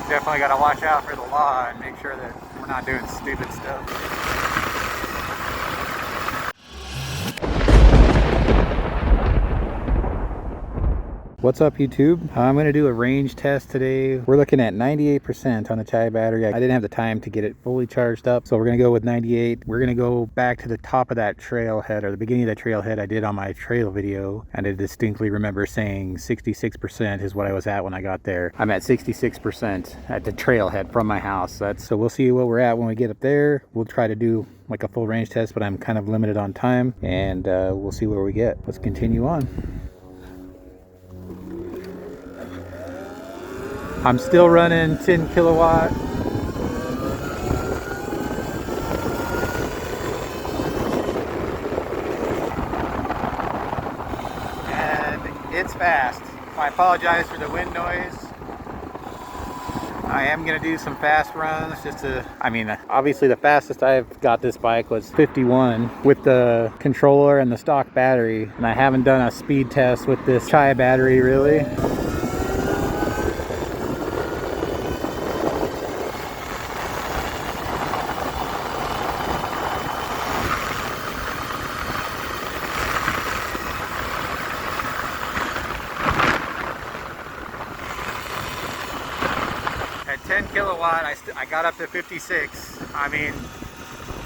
Definitely got to watch out for the law and make sure that we're not doing stupid stuff. What's up, YouTube? I'm going to do a range test today. We're looking at 98% on the Chi battery. I didn't have the time to get it fully charged up, so we're going to go with 98. We're going to go back to the top of that trailhead, or the beginning of that trailhead I did on my trail video, and I distinctly remember saying 66% is what I was at when I got there. I'm at 66% at the trailhead from my house. So we'll see where we're at when we get up there. We'll try to do like a full range test, but I'm kind of limited on time, and we'll see where we get. Let's continue on. I'm still running 10 kilowatt. And it's fast. I apologize for the wind noise. I am going to do some fast runs just to, obviously the fastest I've got this bike was 51 with the controller and the stock battery. And I haven't done a speed test with this Chi battery really. At 10 kilowatt, I got up to 56.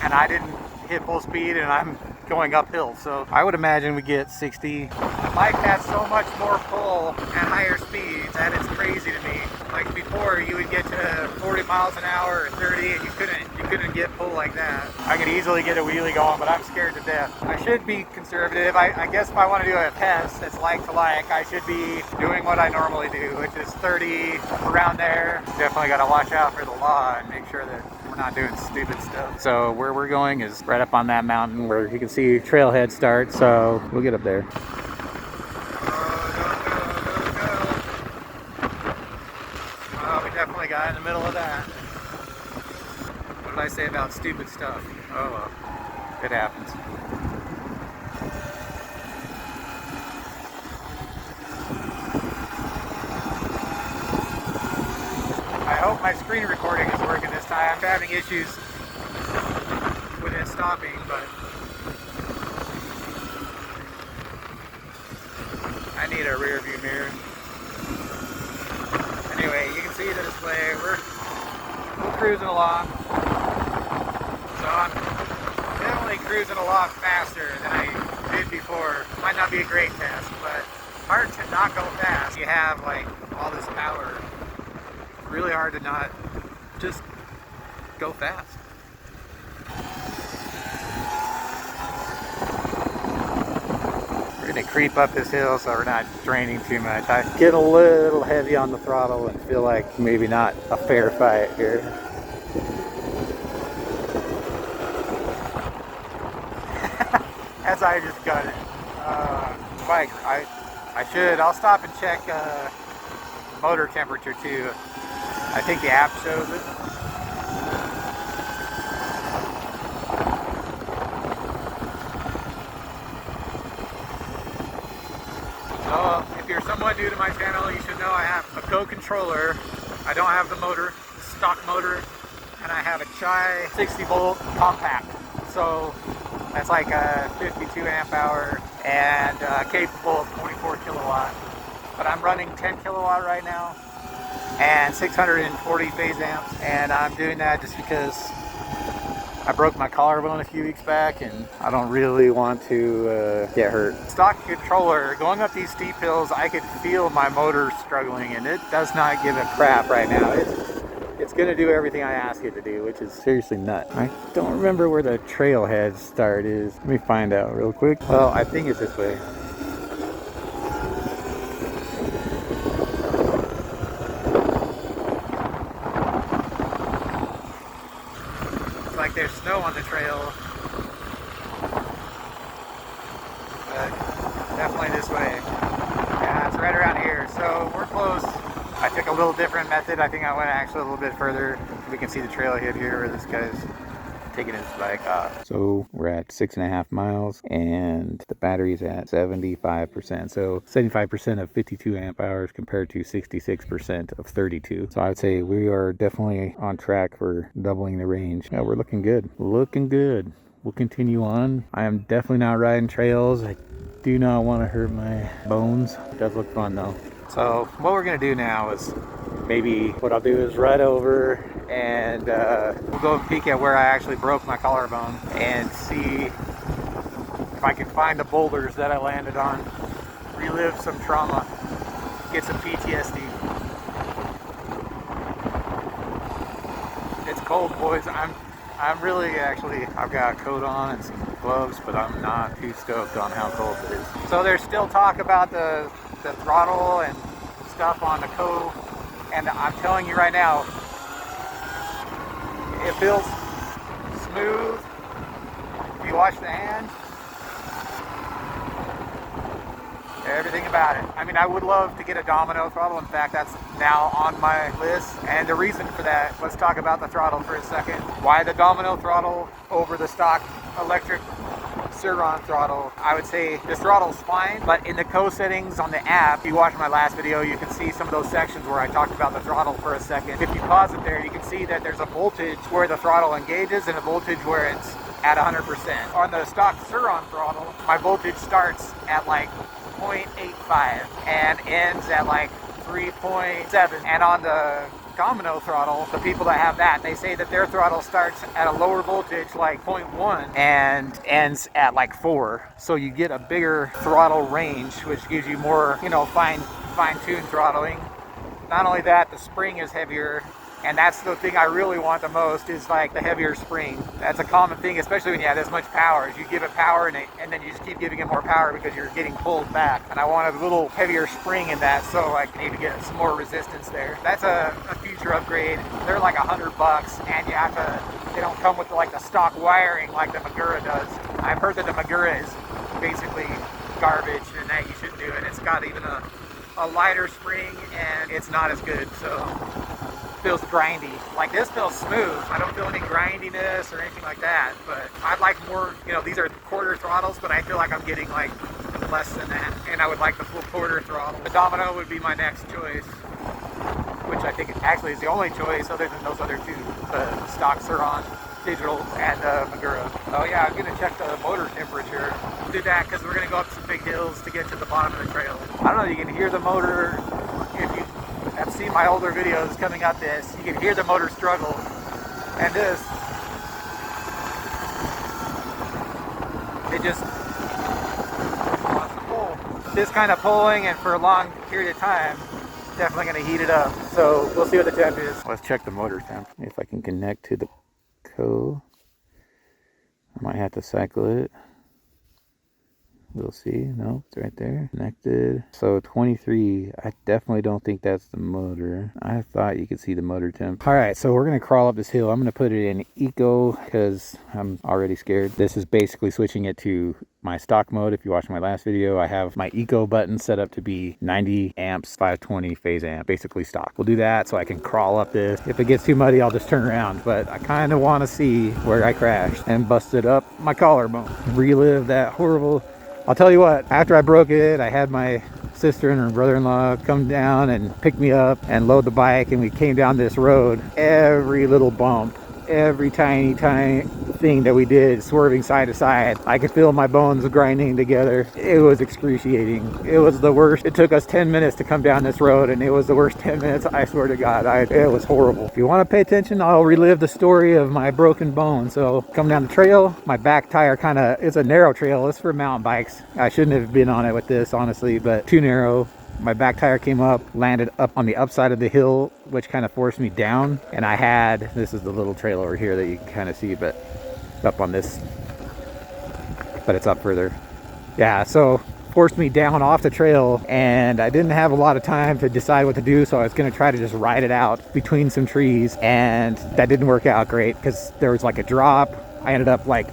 And I didn't hit full speed, and I'm going uphill. So I would imagine we get 60. The bike has so much more pull at higher speeds that it's crazy to me. Like before, you would get to 40 miles an hour or 30, and you couldn't get pull like that. I could easily get a wheelie going, but I'm scared to death. I should be conservative. I guess if I want to do a test that's like to like, I should be doing what I normally do, which is 30, around there. Definitely got to watch out for the law and make sure that we're not doing stupid stuff. So where we're going is right up on that mountain where you can see Trailhead start, so we'll get up there. Oh, we definitely got in the middle of that. What did I say about stupid stuff? Oh well, it happens. I hope my screen recording is working this time. I'm having issues with it stopping, but I need a rear view mirror. Anyway, you can see the display. We're cruising along. So I'm definitely cruising a lot faster than I did before. Might not be a great test, but hard to not go fast. You have like all this power. Really hard to not just go fast. We're gonna creep up this hill so we're not draining too much. I get a little heavy on the throttle and feel like maybe not a fair fight here. As I just got it. Bike, I'll stop and check motor temperature too. I think the app shows it. So if you're somewhat new to my channel, you should know I have a Go controller. I don't have the motor, the stock motor, and I have a Chi 60 volt compact. So that's like a 52 amp hour and capable of 24 kilowatt. But I'm running 10 kilowatt right now and 640 phase amps, and I'm doing that just because I broke my collarbone a few weeks back and I don't really want to get hurt. Stock controller, going up these steep hills, I could feel my motor struggling, and it does not give a crap right now. It's gonna do everything I ask it to do, which is seriously nuts. I don't remember where the trailhead start is. Let me find out real quick. Well, I think it's this way. Like there's snow on the trail, but definitely this way. Yeah, it's right around here, so we're close. I took a little different method. I think I went actually a little bit further. We can see the trailhead here where this guy's taking his bike off. So we're at 6.5 miles and the battery's at 75%. So 75% of 52 amp hours compared to 66% of 32. So I would say we are definitely on track for doubling the range. Yeah, we're looking good. Looking good. We'll continue on. I am definitely not riding trails. I do not want to hurt my bones. It does look fun though. So what we're gonna do now is maybe what I'll do is ride over and we'll go and peek at where I actually broke my collarbone and see if I can find the boulders that I landed on, relive some trauma, get some PTSD. It's cold, boys. I'm really actually, I've got a coat on and some gloves, but I'm not too stoked on how cold it is. So there's still talk about the throttle and stuff on the Co, and I'm telling you right now, it feels smooth. If you watch the hand, everything about it. I mean, I would love to get a domino throttle. In fact, that's now on my list. And the reason for that, let's talk about the throttle for a second. Why the domino throttle over the stock electric Sur-Ron throttle? I would say this throttle's fine, but in the Co settings on the app, if you watch my last video, you can see some of those sections where I talked about the throttle for a second. If you pause it there, you can see that there's a voltage where the throttle engages and a voltage where it's at 100%. On the stock Sur-Ron throttle, my voltage starts at like 0.85 and ends at like 3.7. And on the domino throttle, the people that have that, they say that their throttle starts at a lower voltage like 0.1 and ends at like 4. So you get a bigger throttle range, which gives you more, you know, fine-tuned throttling. Not only that, the spring is heavier. And that's the thing I really want the most, is like the heavier spring. That's a common thing, especially when you have this much power, is you give it power and then you just keep giving it more power because you're getting pulled back. And I want a little heavier spring in that, so I can maybe get some more resistance there. That's a future upgrade. They're like $100 and you have to, they don't come with like the stock wiring like the Magura does. I've heard that the Magura is basically garbage and that you shouldn't do it. It's got even a lighter spring and it's not as good, so feels grindy. Like this feels smooth. I don't feel any grindiness or anything like that, but I'd like more, you know, these are quarter throttles, but I feel like I'm getting like less than that, and I would like the full quarter throttle. The domino would be my next choice, which I think actually is the only choice other than those other two, the stock Sur-Ron digital and Magura. Oh yeah, I'm gonna check the motor temperature. We'll do that because we're gonna go up some big hills to get to the bottom of the trail. I don't know, you can hear the motor if you have seen my older videos coming up this, you can hear the motor struggle. And this, it just wants to pull. This kind of pulling and for a long period of time, definitely going to heat it up. So we'll see what the temp is. Let's check the motor temp. If I can connect to the Co, I might have to cycle it. We'll see. No, it's right there. Connected. So 23. I definitely don't think that's the motor. I thought you could see the motor temp. Alright, so we're going to crawl up this hill. I'm going to put it in eco because I'm already scared. This is basically switching it to my stock mode. If you watched my last video, I have my eco button set up to be 90 amps, 520 phase amp, basically stock. We'll do that so I can crawl up this. If it gets too muddy, I'll just turn around, but I kind of want to see where I crashed and busted up my collarbone. Relive that horrible. I'll tell you what, after I broke it, I had my sister and her brother-in-law come down and pick me up and load the bike, and we came down this road. Every little bump, every tiny thing that we did, swerving side to side, I could feel my bones grinding together. It was excruciating. It was the worst. It took us 10 minutes to come down this road, and it was the worst 10 minutes, I swear to God. It was horrible. If you want to pay attention, I'll relive the story of my broken bone. So come down the trail, my back tire it's a narrow trail. It's for mountain bikes. I shouldn't have been on it with this, honestly, but too narrow. My back tire came up, landed up on the upside of the hill, which kind of forced me down. And I had, this is the little trail over here that you can kind of see, but up on this, but it's up further. Yeah, so forced me down off the trail, and I didn't have a lot of time to decide what to do, so I was going to try to just ride it out between some trees, and that didn't work out great because there was like a drop. I ended up like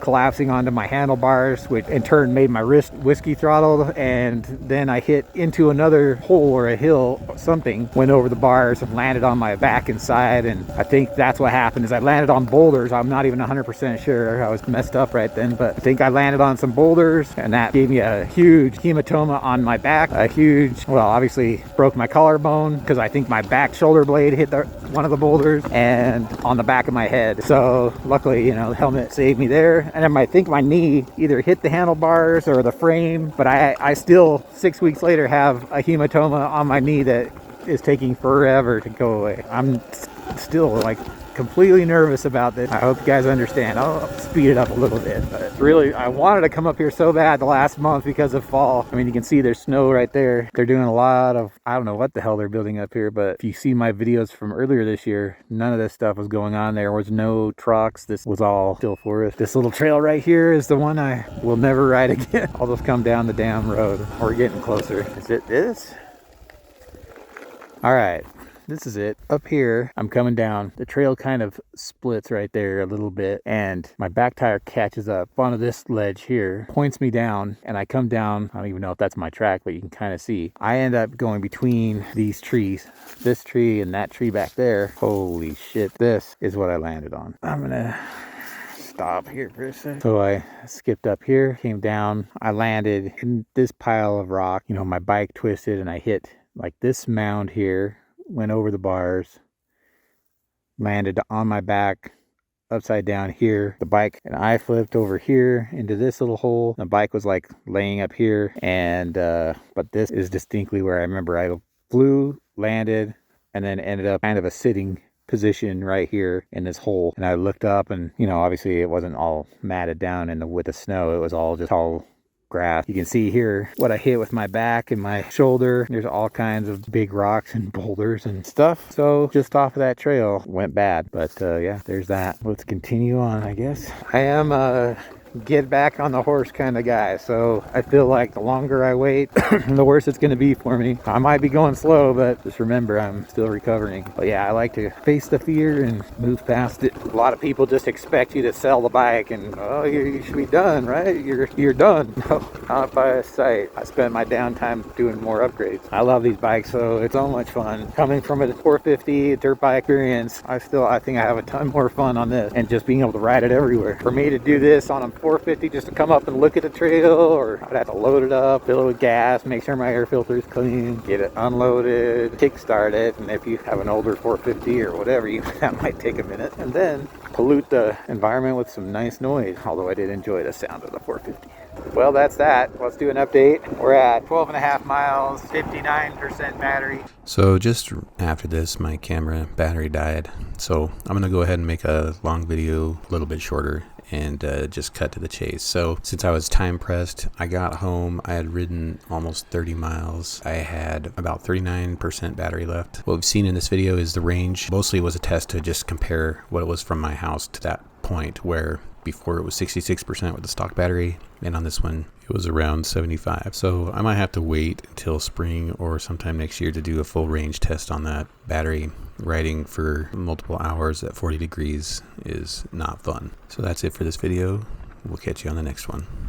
collapsing onto my handlebars, which in turn made my wrist whiskey throttled, and then I hit into another hole or a hill or something, went over the bars and landed on my back and side, and I think that's what happened is I landed on boulders. I'm not even 100% sure. I was messed up right then, but I think I landed on some boulders, and that gave me a huge hematoma on my back, a huge, well, obviously broke my collarbone because I think my back shoulder blade hit one of the boulders, and on the back of my head. So luckily, you know, the helmet saved me there. And then I think my knee either hit the handlebars or the frame, but I still 6 weeks later have a hematoma on my knee that is taking forever to go away. I'm still like completely nervous about this. I hope you guys understand. I'll speed it up a little bit, but really I wanted to come up here so bad the last month because of fall. I mean, you can see there's snow right there. They're doing a lot of, I don't know what the hell they're building up here, but if you see my videos from earlier this year, none of this stuff was going on. There was no trucks. This was all still forest. This little trail right here is the one I will never ride again. I'll just come down the damn road. We're getting closer. Is it this? All right. This is it. Up here, I'm coming down. The trail kind of splits right there a little bit, and my back tire catches up onto this ledge here, points me down, and I come down. I don't even know if that's my track, but you can kind of see. I end up going between these trees, this tree and that tree back there. Holy shit, this is what I landed on. I'm gonna stop here for a second. So I skipped up here, came down. I landed in this pile of rock. You know, my bike twisted and I hit like this mound here, went over the bars, landed on my back upside down here, the bike, and I flipped over here into this little hole. The bike was like laying up here, and but this is distinctly where I remember I flew, landed, and then ended up kind of a sitting position right here in this hole. And I looked up, and you know, obviously it wasn't all matted down with the snow. It was all just tall grass. You can see here what I hit with my back and my shoulder. There's all kinds of big rocks and boulders and stuff. So just off of that trail went bad. But yeah, there's that. Let's continue on, I guess. I am get back on the horse kind of guy, so I feel like the longer I wait the worse it's going to be for me. I might be going slow, but just remember I'm still recovering. But yeah, I like to face the fear and move past it. A lot of people just expect you to sell the bike and, oh, you should be done, right? You're done. No, not by a sight. I spend my downtime doing more upgrades. I love these bikes, so it's so much fun. Coming from a 450 dirt bike experience, I think I have a ton more fun on this, and just being able to ride it everywhere. For me to do this on a 450 just to come up and look at the trail, or I'd have to load it up, fill it with gas, make sure my air filter is clean, get it unloaded, kickstart it, and if you have an older 450 or whatever, that might take a minute, and then pollute the environment with some nice noise, although I did enjoy the sound of the 450. Well, that's that. Let's do an update. We're at 12.5 miles, 59% battery. So just after this, my camera battery died. So I'm going to go ahead and make a long video a little bit shorter and just cut to the chase. So since I was time pressed, I got home. I had ridden almost 30 miles. I had about 39% battery left. What we've seen in this video is the range. Mostly was a test to just compare what it was from my house to that point where before it was 66% with the stock battery, and on this one it was around 75. So I might have to wait until spring or sometime next year to do a full range test on that battery. Riding for multiple hours at 40 degrees is not fun. So that's it for this video. We'll catch you on the next one.